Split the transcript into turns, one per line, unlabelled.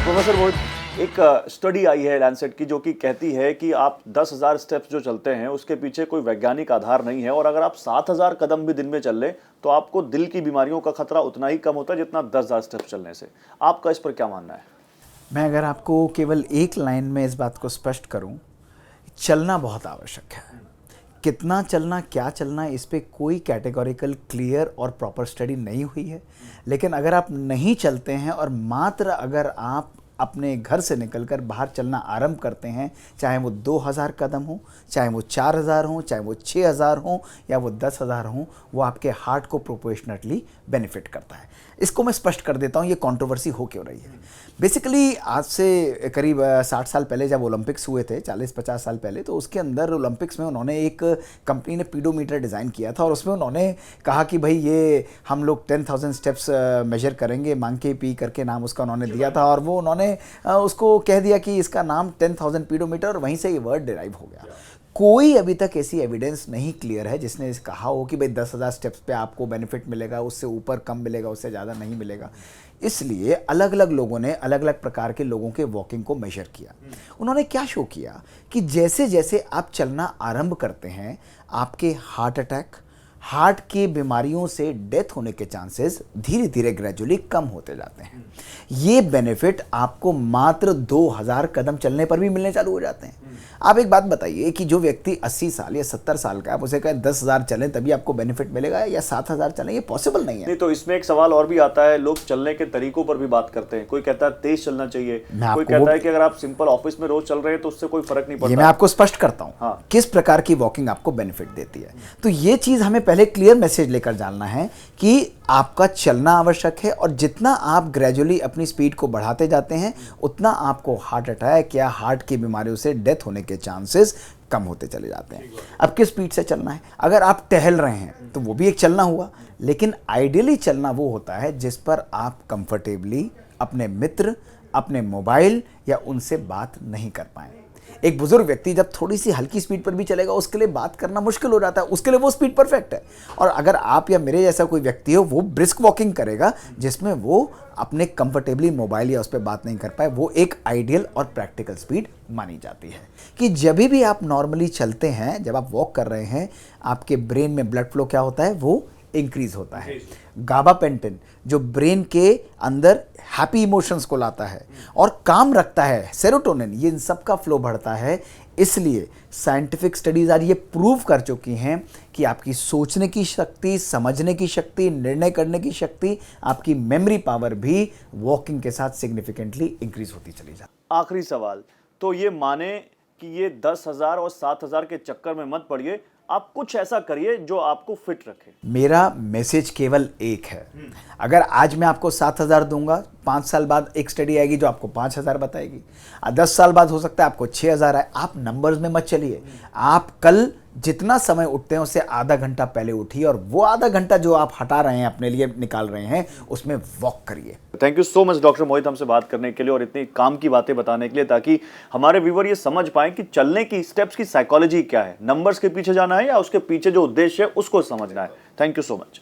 Professor मोहित, एक study आई है Lancet की जो कि कहती है कि आप 10,000 स्टेप्स जो चलते हैं उसके पीछे कोई वैज्ञानिक आधार नहीं है, और अगर आप 7,000 कदम भी दिन में चल लें तो आपको दिल की बीमारियों का खतरा उतना ही कम होता है जितना 10,000 स्टेप्स चलने से। आपका इस पर क्या मानना है?
मैं अगर आपको केवल एक लाइन में इस बात को स्पष्ट करूं, चलना बहुत आवश्यक है। कितना चलना, क्या चलना, इस पे कोई कैटेगोरिकल क्लियर और प्रॉपर स्टडी नहीं हुई है। लेकिन अगर आप नहीं चलते हैं और मात्र अगर आप अपने घर से निकलकर बाहर चलना आरंभ करते हैं, चाहे वो 2,000 कदम हो, चाहे वो 4,000 हो, चाहे वो 6,000 हो या वो 10,000 हो, वो आपके हार्ट को प्रोपोर्शनटली बेनिफिट करता है। इसको मैं स्पष्ट कर देता हूँ ये कंट्रोवर्सी हो क्यों रही है। बेसिकली आज से करीब 60 साल पहले जब ओलंपिक्स हुए थे, 40-50 साल पहले, तो उसके अंदर ओलंपिक्स में उन्होंने एक कंपनी ने पीडोमीटर डिज़ाइन किया था और उसमें उन्होंने कहा कि भाई ये हम लोग 10,000 स्टेप्स मेजर करेंगे, मांके पी करके नाम उसका उन्होंने दिया था, और वो उन्होंने उसको कह दिया कि इसका नाम 10,000 पीडोमीटर, और वहीं से ये वर्ड डिराइव हो गया। कोई अभी तक ऐसी एविडेंस नहीं क्लियर है जिसने कहा हो कि भाई 10,000 स्टेप्स पे आपको बेनिफिट मिलेगा, उससे ऊपर कम मिलेगा, उससे ज़्यादा नहीं मिलेगा। इसलिए अलग अलग लोगों ने अलग अलग प्रकार के लोगों के वॉकिंग को मेजर किया। उन्होंने क्या शो किया कि जैसे जैसे आप चलना आरंभ करते हैं, आपके हार्ट अटैक, हार्ट की बीमारियों से डेथ होने के चांसेस धीरे धीरे ग्रेजुअली कम होते जाते हैं। ये बेनिफिट आपको मात्र 2,000 कदम चलने पर भी मिलने चालू हो जाते हैं। आप एक बात बताइए कि जो व्यक्ति 80 साल या 70 साल का, आप उसे कहें 10,000 चलें तभी आपको बेनिफिट मिलेगा या 7,000 चलें, ये पॉसिबल नहीं है।
नहीं, तो इसमें एक सवाल और भी आता है, लोग चलने के तरीकों पर भी बात करते हैं। कोई कहता है तेज चलना चाहिए, कोई कहता है कि अगर आप सिंपल ऑफिस में रोज चल रहे हैं तो उससे कोई फर्क नहीं पड़ता।
ये मैं आपको स्पष्ट करता हूँ।
हाँ।
किस प्रकार की वॉकिंग आपको बेनिफिट देती है। तो ये चीज हमें पहले क्लियर मैसेज लेकर जानना है कि आपका चलना आवश्यक है, और जितना आप ग्रेजुअली अपनी स्पीड को बढ़ाते जाते हैं उतना आपको हार्ट अटैक या हार्ट की बीमारियों से डेथ होने के चांसेस कम होते चले जाते हैं। अब किस स्पीड से चलना है? अगर आप टहल रहे हैं तो वो भी एक चलना हुआ, लेकिन आइडियली चलना वो होता है जिस पर आप कंफर्टेबली अपने मित्र, अपने मोबाइल या उनसे बात नहीं कर पाएं। एक बुजुर्ग व्यक्ति जब थोड़ी सी हल्की स्पीड पर भी चलेगा उसके लिए बात करना मुश्किल हो जाता है, उसके लिए वो स्पीड परफेक्ट है। और अगर आप या मेरे जैसा कोई व्यक्ति हो, वो ब्रिस्क वॉकिंग करेगा जिसमें वो अपने कंफर्टेबली मोबाइल या उस पर बात नहीं कर पाए, वो एक आइडियल और प्रैक्टिकल स्पीड मानी जाती है। कि जब भी आप नॉर्मली चलते हैं, जब आप वॉक कर रहे हैं, आपके ब्रेन में ब्लड फ्लो क्या होता है, वो इंक्रीज होता है। गाबापेंटिन जो ब्रेन के अंदर हैप्पी इमोशंस को लाता है और काम रखता है, सेरोटोनिन, ये इन सब का फ्लो बढ़ता है। इसलिए साइंटिफिक स्टडीज आज ये प्रूव कर चुकी हैं कि आपकी सोचने की शक्ति, समझने की शक्ति, निर्णय करने की शक्ति, आपकी मेमोरी पावर भी वॉकिंग के साथ सिग्निफिकेंटली इंक्रीज होती चली जाती है।
आखिरी सवाल, तो ये माने कि ये 10,000 और 7,000 के चक्कर में मत पड़िए, आप कुछ ऐसा करिए जो आपको फिट रखे।
मेरा मैसेज केवल एक है। अगर आज मैं आपको 7,000 दूंगा, 5 साल बाद एक स्टडी आएगी जो आपको 5,000 बताएगी, 10 साल बाद हो सकता है आपको 6,000 आए। आप नंबर्स में मत चलिए। आप कल जितना समय उठते हैं उससे आधा घंटा पहले उठिए, और वो आधा घंटा जो आप हटा रहे हैं, अपने लिए निकाल रहे हैं, उसमें वॉक करिए।
Thank you so much doctor Mohit हमसे बात करने के लिए और इतनी काम की बातें बताने के लिए, ताकि हमारे व्यूअर ये समझ पाएं कि चलने की स्टेप्स की साइकोलॉजी क्या है, नंबर्स के पीछे जाना है या उसके पीछे जो उद्देश्य है उसको समझना है। Thank you so much.